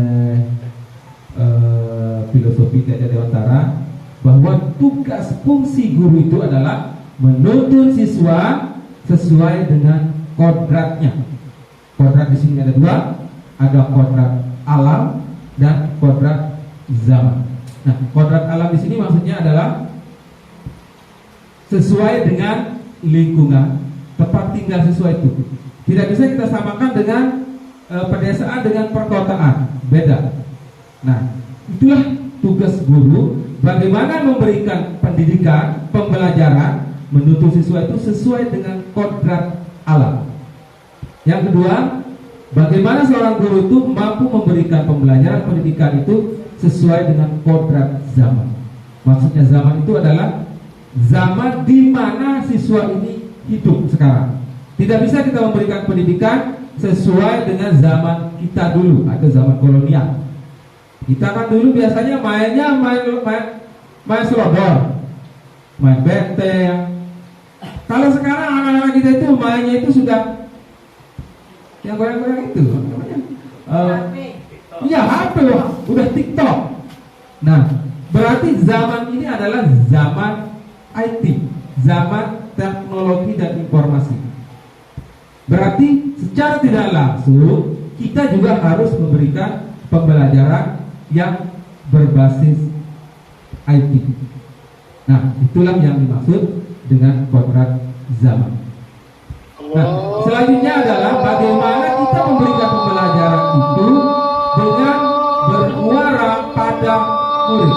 filosofi Tata Dewantara, bahwa tugas fungsi guru itu adalah menuntun siswa sesuai dengan kodratnya. Kodrat di sini ada 2, ada kodrat alam dan kodrat zaman. Nah, kodrat alam di sini maksudnya adalah sesuai dengan lingkungan tempat tinggal siswa itu. Tidak bisa kita samakan dengan pedesaan dengan perkotaan, beda. Nah, itulah tugas guru bagaimana memberikan pendidikan, pembelajaran menuntut siswa itu sesuai dengan kodrat alam. Yang kedua, bagaimana seorang guru itu mampu memberikan pembelajaran pendidikan itu sesuai dengan kodrat zaman. Maksudnya zaman itu adalah zaman di mana siswa ini hidup sekarang. Tidak bisa kita memberikan pendidikan sesuai dengan zaman kita dulu atau zaman kolonial. Kita kan dulu biasanya main selodor, main benteng. Kalau sekarang anak-anak kita itu mainnya itu sudah yang goyang-goyang itu namanya. Iya, HP loh, udah TikTok. Nah, berarti zaman ini adalah zaman IT, zaman teknologi dan informasi. Berarti secara tidak langsung kita juga harus memberikan pembelajaran yang berbasis IT. Nah, itulah yang dimaksud dengan kodrat zaman. Nah, selanjutnya adalah bagaimana kita memberikan pembelajaran itu dengan bermuara pada murid.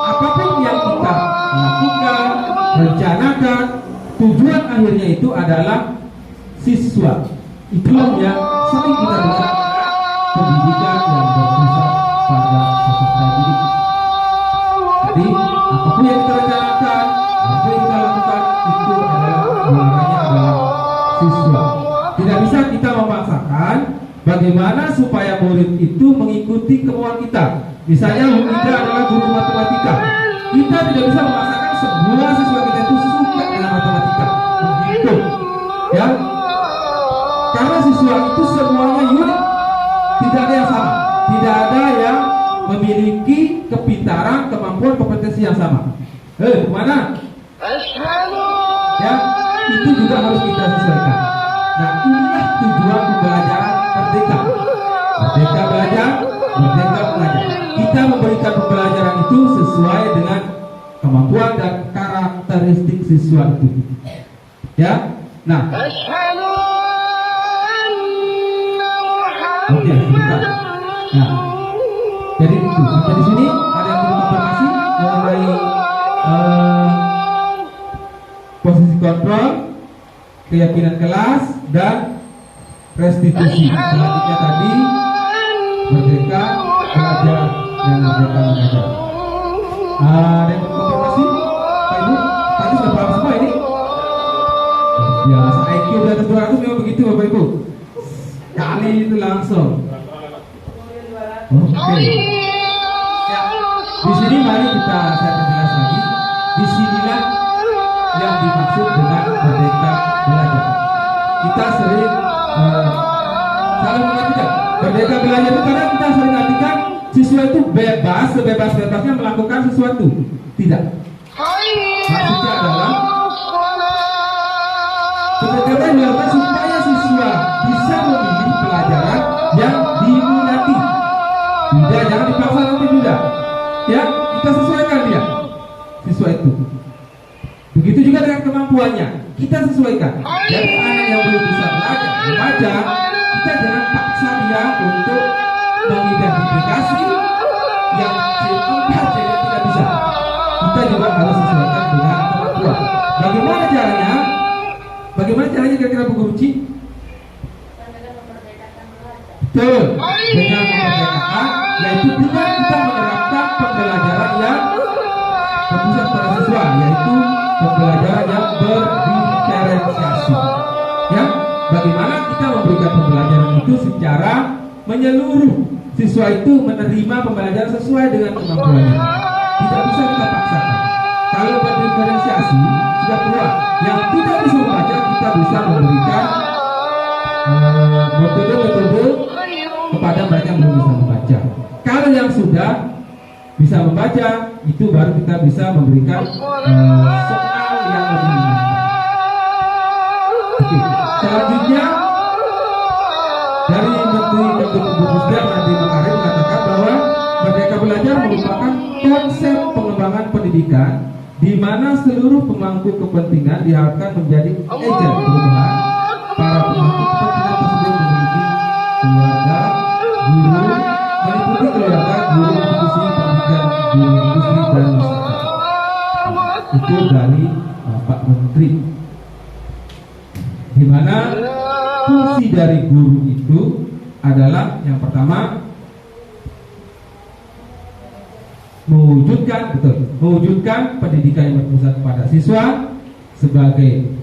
Apapun yang kita lakukan, rencanakan, tujuan akhirnya itu adalah siswa. Itulah yang sering kita dengar, pendidikan yang berpusat pada peserta didik. Jadi apapun yang kita rencanakan, apa yang kita lakukan itu adalah muaranya adalah siswa. Tidak bisa kita memaksakan bagaimana supaya murid itu mengikuti kemauan kita. Misalnya Humida adalah guru matematika, kita tidak bisa memaksakan semua siswa kita itu suka dengan matematika. Begitu, ya. Karena siswa itu semuanya unik, tidak ada yang sama, tidak ada yang memiliki kepintaran, kemampuan, kompetensi yang sama. Kemana? Ya, itu juga harus kita sesuaikan. Nah, inilah tujuan pembelajaran merdeka. Merdeka belajar, merdeka mengajar. Kita memberikan pembelajaran itu sesuai dengan kemampuan dan karakteristik siswa itu. Ya, nah. Oke, sebentar. Nah, jadi itu. Sampai di sini ada yang perlu konfirmasi mengenai posisi kontrol, keyakinan kelas, dan restitusi. Selanjutnya tadi merdeka belajar dan merdeka mengajar. Ada yang perlu konfirmasi, Pak Ibu? Tadi sudah paham semua ini? Biasa IQ di atas 200 memang begitu Bapak Ibu. Kali itu langsung. Oke. Ya, di sini mari saya perjelas lagi. Disinilah yang dimaksud dengan merdeka belajar. Kita sering salah mengartikan merdeka belajar itu karena kita sering artikan siswa itu bebas, sebebas-bebasnya melakukan sesuatu. Tidak. Maksudnya adalah pendekatan dilakukan supaya siswa bisa memilih pelajaran yang diminati. Tidak, jangan dipaksa nanti tidak. Ya, kita sesuaikan dia, siswa itu. Begitu juga dengan kemampuannya, kita sesuaikan. Jadi anak yang belum bisa belajar membaca, kita jangan paksa dia untuk mengidentifikasi yang C4, C tidak bisa. Kita juga harus sesuaikan dengan kemampuan. Bagaimana caranya? Bagaimana caranya kira-kira Bu Guru Ci? Betul, dengan memerdekakan, yaitu dengan kita menerapkan pembelajaran yang berpusat pada siswa, yaitu pembelajaran yang berdiferensiasi. Ya, bagaimana kita memberikan pembelajaran itu secara menyeluruh, siswa itu menerima pembelajaran sesuai dengan kemampuannya. Tidak bisa kita paksakan. Kalau berdiferensiasi sudah keluar, yang tidak bisa membaca kita bisa memberikan metode-metode kepada mereka yang belum bisa membaca. Kalau yang sudah bisa membaca, itu baru kita bisa memberikan soal yang lebih menyenangkan. Oke, selanjutnya dari Menteri Perindustrian Nadiem Makarim mengatakan bahwa Merdeka Belajar merupakan konsep pengembangan pendidikan di mana seluruh pemangku kepentingan diharapkan menjadi agen perubahan. Para pemangku kepentingan tersebut memiliki keluarga, guru, meliputi keluarga, guru, institusi pendidikan, guru, industri, itu dari Pak Menteri. Di mana fungsi dari guru itu adalah yang pertama mewujudkan pendidikan yang berpusat pada siswa sebagai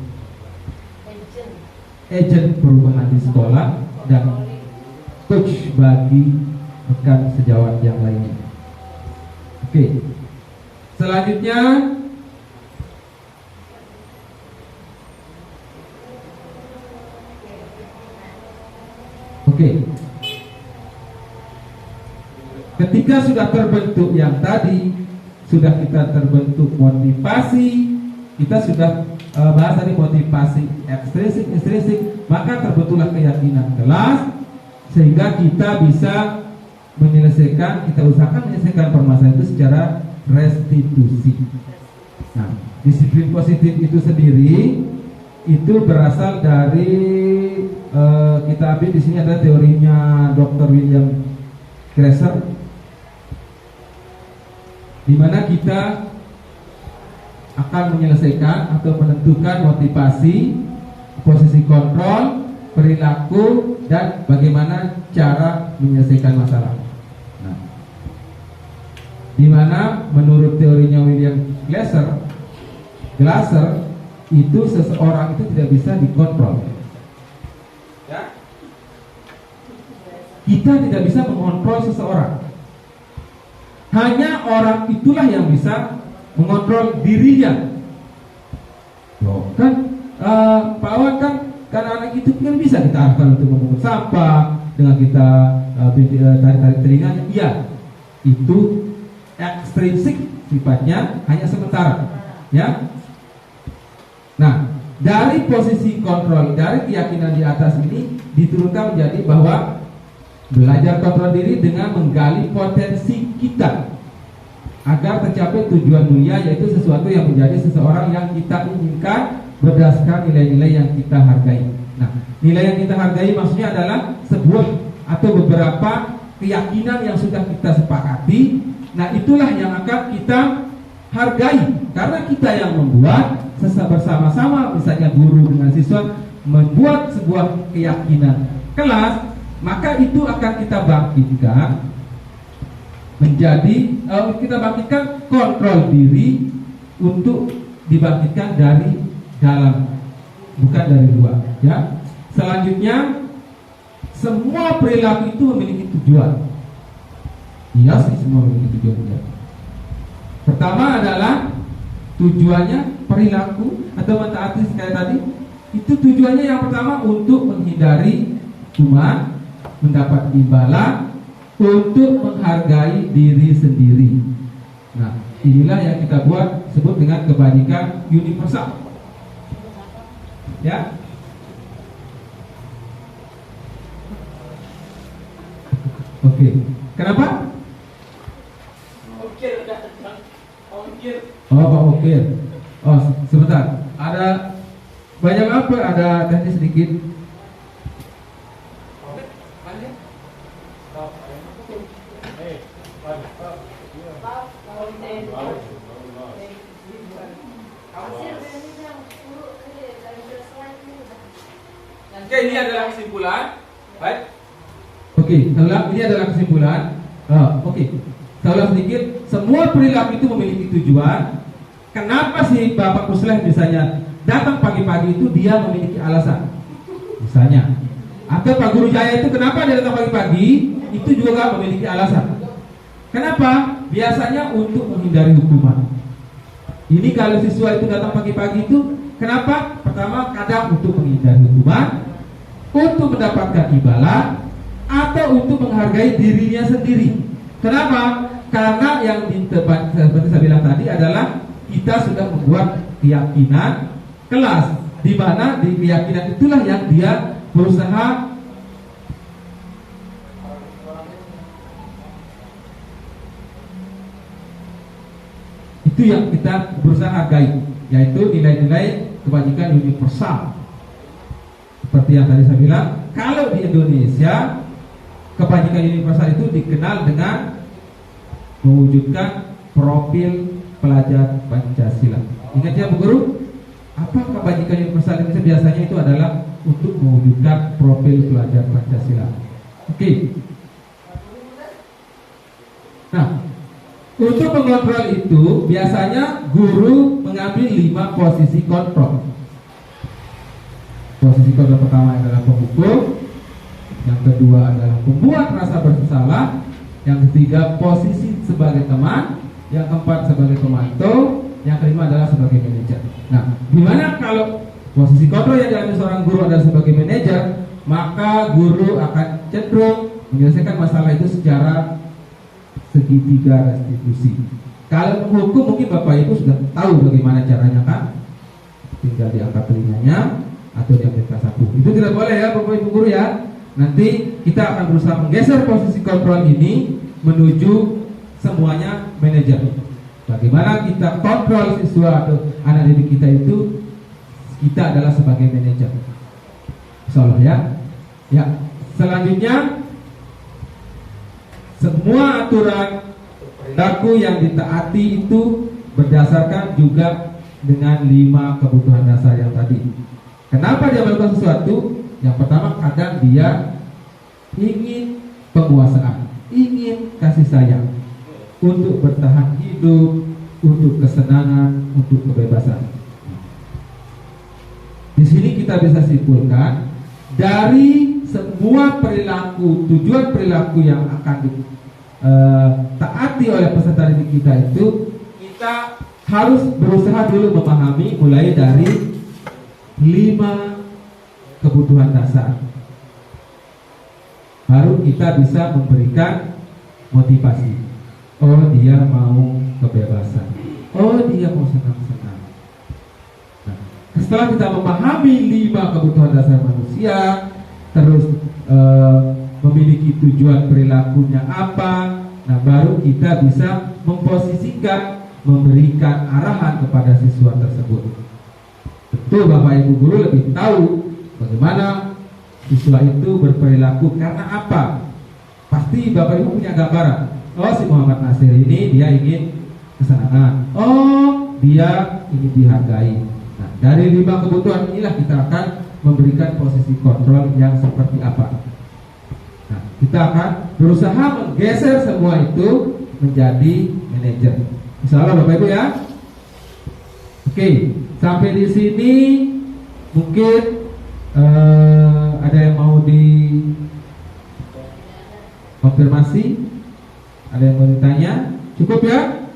agent perubahan di sekolah dan coach bagi rekan sejawat yang lainnya. Oke. Selanjutnya ketika sudah terbentuk yang tadi, sudah kita terbentuk motivasi, kita sudah bahas tadi motivasi ekstrinsik, maka terbentuklah keyakinan kelas sehingga kita bisa kita usahakan menyelesaikan permasalahan itu secara restitusi. Nah, disiplin positif itu sendiri itu berasal dari kita ambil di sini ada teorinya Dr. William Glasser, di mana kita akan menyelesaikan atau menentukan motivasi, posisi kontrol, perilaku, dan bagaimana cara menyelesaikan masalah. Nah, di mana menurut teorinya William Glasser itu seseorang itu tidak bisa dikontrol. Ya? Kita tidak bisa mengontrol seseorang. Hanya orang itulah yang bisa mengontrol dirinya. Loh, kan Pak Awan kan anak itu kan bisa kita arahkan untuk memungut sampah dengan kita tarik-tarik telinganya. Iya, itu ekstrinsik sifatnya, hanya sementara. Ya. Nah, dari posisi kontrol, dari keyakinan di atas ini diturunkan menjadi bahwa belajar kontrol diri dengan menggali potensi kita agar tercapai tujuan mulia, yaitu sesuatu yang menjadi seseorang yang kita inginkan berdasarkan nilai-nilai yang kita hargai. Nah, nilai yang kita hargai maksudnya adalah sebuah atau beberapa keyakinan yang sudah kita sepakati. Nah, itulah yang akan kita hargai karena kita yang membuat bersama-sama, misalnya guru dengan siswa membuat sebuah keyakinan kelas, maka itu akan kita bangkitkan menjadi kita bangkitkan kontrol diri untuk dibangkitkan dari dalam, bukan dari luar. Ya. Selanjutnya, semua perilaku itu memiliki tujuan. Iya sih, semua memiliki tujuan. Pertama adalah tujuannya perilaku atau mentaati sekali tadi. Itu tujuannya yang pertama untuk menghindari hukuman, mendapat imbalan, untuk menghargai diri sendiri. Nah, inilah yang kita buat sebut dengan kebajikan universal. Ya. Oke. Kenapa? Oh, Pak Ukir. Oh, sebentar. Ada banyak apa? Ada teknis sedikit. Oke, ini adalah kesimpulan. Baik. Oke, ini adalah kesimpulan. Oke. Saya ulang sedikit. Semua perilaku itu memiliki tujuan. Kenapa sih Bapak Pusleh misalnya datang pagi-pagi itu dia memiliki alasan? Misalnya, atau Pak Guru Jaya itu kenapa dia datang pagi-pagi? Itu juga memiliki alasan. Kenapa? Biasanya untuk menghindari hukuman. Ini kalau siswa itu datang pagi-pagi itu kenapa? Pertama, kadang untuk menghindari hukuman, untuk mendapatkan imbalan, atau untuk menghargai dirinya sendiri. Kenapa? Karena yang seperti saya bilang tadi adalah kita sudah membuat keyakinan kelas, di mana di keyakinan itulah yang dia berusaha itu yang kita berusaha hargai, yaitu nilai-nilai kebajikan universal. Seperti yang tadi saya bilang, kalau di Indonesia kebajikan universal itu dikenal dengan mewujudkan profil pelajar Pancasila. Ingat ya Bu Guru, apa kebajikan universal Indonesia? Biasanya itu adalah untuk mewujudkan profil pelajar Pancasila. Oke. Nah, untuk mengontrol itu biasanya guru mengambil 5 posisi kontrol. Posisi kontrol pertama adalah penghukum, yang kedua adalah pembuat rasa bersalah, yang ketiga posisi sebagai teman, yang keempat sebagai pemantau, yang kelima adalah sebagai manajer. Nah, gimana kalau posisi kontrol yang diambil seorang guru adalah sebagai manajer, maka guru akan cenderung menyelesaikan masalah itu secara segitiga restitusi. Kalau menghukum mungkin Bapak Ibu sudah tahu bagaimana caranya kan? Tinggal diangkat telinganya atau diambil sapu. Itu tidak boleh ya Bapak Ibu guru ya. Nanti kita akan berusaha menggeser posisi kontrol ini menuju semuanya manajer. Bagaimana kita kontrol siswa atau anak didik kita itu, kita adalah sebagai manajer. Insyaallah ya. Ya, selanjutnya semua aturan perilaku yang ditaati itu berdasarkan juga dengan 5 kebutuhan dasar yang tadi. Kenapa dia melakukan sesuatu? Yang pertama, kadang dia ingin penguasaan, ingin kasih sayang, untuk bertahan hidup, untuk kesenangan, untuk kebebasan. Di sini kita bisa simpulkan dari semua perilaku, tujuan perilaku yang akan ditaati oleh peserta didik kita itu, kita harus berusaha dulu memahami mulai dari 5 kebutuhan dasar. Baru kita bisa memberikan motivasi. Oh, dia mau kebebasan. Oh, dia mau senang-senang. Nah, setelah kita memahami 5 kebutuhan dasar manusia, terus memiliki tujuan perilakunya apa, nah baru kita bisa memposisikan, memberikan arahan kepada siswa tersebut. Tentu Bapak Ibu guru lebih tahu bagaimana siswa itu berperilaku karena apa. Pasti Bapak Ibu punya gambaran. Oh, si Muhammad Nasir ini dia ingin kesenangan. Oh, dia ingin dihargai. Nah, dari 5 kebutuhan inilah kita akan memberikan posisi kontrol yang seperti apa. Nah, kita akan berusaha menggeser semua itu menjadi manajer. Insyaallah Bapak Ibu ya. Oke, sampai di sini mungkin ada yang mau dikonfirmasi? Ada yang mau ditanya? Cukup ya?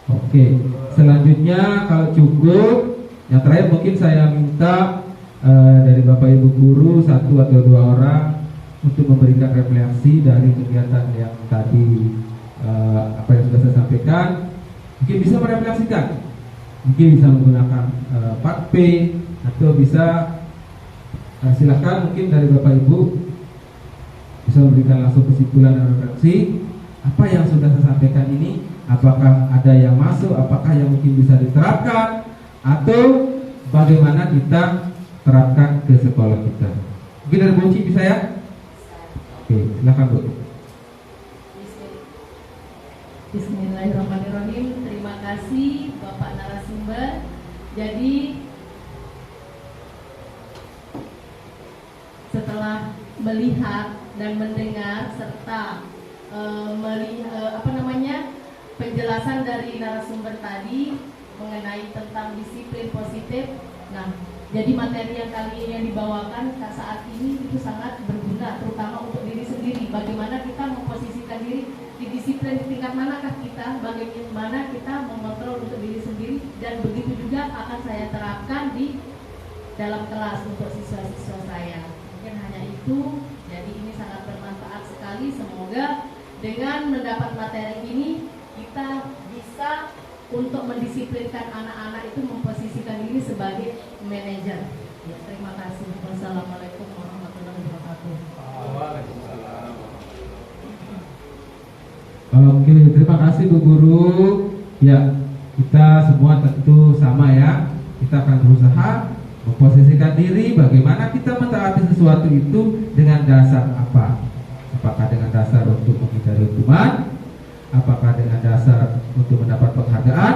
Oke, selanjutnya kalau cukup, yang terakhir mungkin saya minta dari Bapak Ibu guru 1 atau 2 orang untuk memberikan refleksi dari kegiatan yang tadi, apa yang sudah saya sampaikan. Mungkin bisa merefleksikan, mungkin bisa menggunakan 4P, atau bisa silakan mungkin dari Bapak Ibu bisa memberikan langsung kesimpulan dan refleksi apa yang sudah saya sampaikan ini. Apakah ada yang masuk, apakah yang mungkin bisa diterapkan, atau bagaimana kita terapkan ke sekolah kita. Mungkin dari Bu Ci bisa ya? Oke, silakan Bu. Bismillahirrahmanirrahim. Terima kasih Bapak narasumber. Jadi setelah melihat dan mendengar serta melihat penjelasan dari narasumber tadi mengenai tentang disiplin positif. Nah, jadi materi yang kali ini yang dibawakan saat ini itu sangat berguna, terutama untuk diri sendiri. Bagaimana kita memposisikan diri di disiplin, di tingkat manakah kita, bagaimana kita mengontrol untuk diri sendiri, dan begitu juga akan saya terapkan di dalam kelas untuk siswa-siswa saya. Mungkin hanya itu. Jadi ini sangat bermanfaat sekali. Semoga dengan mendapat materi ini kita bisa untuk mendisiplinkan anak-anak itu memposisikan diri sebagai manajer. Ya, terima kasih. Wassalamualaikum warahmatullahi wabarakatuh. Oke, terima kasih Bu Guru. Ya, kita semua tentu sama ya. Kita akan berusaha memposisikan diri bagaimana kita mentaati sesuatu itu dengan dasar apa. Apakah dengan dasar untuk menghindari hukuman, apakah dengan dasar untuk mendapat penghargaan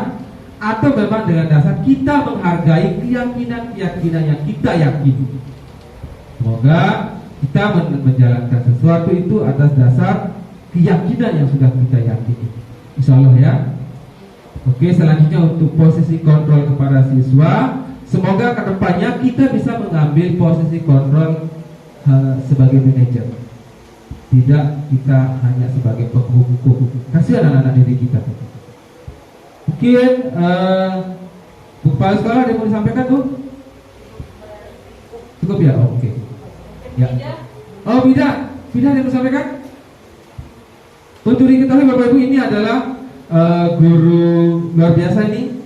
atau memang dengan dasar kita menghargai keyakinan-keyakinan yang kita yakini. Semoga kita menjalankan sesuatu itu atas dasar keyakinan yang sudah kita yakini, insya Allah ya. Oke, selanjutnya untuk posisi kontrol kepada siswa, semoga kedepannya kita bisa mengambil posisi kontrol sebagai manajer, tidak kita hanya sebagai penghukum. Kasihan anak-anak didik kita. Mungkin Bu Kepala Sekolah ada yang mau disampaikan tuh? Cukup ya? Oke. Ya. Oh, Bida ada yang mau disampaikan? Untuk diketahui Bapak Ibu, ini adalah guru luar biasa ini,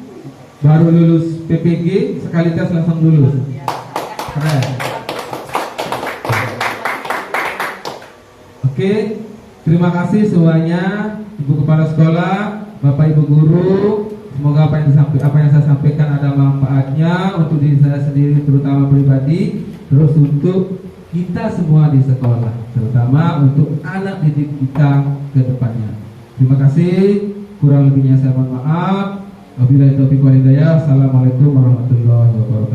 baru lulus PPG, sekali tes langsung lulus. Keren. Oke, terima kasih semuanya, Ibu Kepala Sekolah, Bapak Ibu Guru. Semoga apa yang saya sampaikan ada manfaatnya untuk diri saya sendiri, terutama pribadi, terus untuk kita semua di sekolah, terutama untuk anak didik kita ke depannya. Terima kasih. Kurang lebihnya saya mohon maaf. Wabillahi taufiq wal hidayah. Assalamualaikum warahmatullahi wabarakatuh.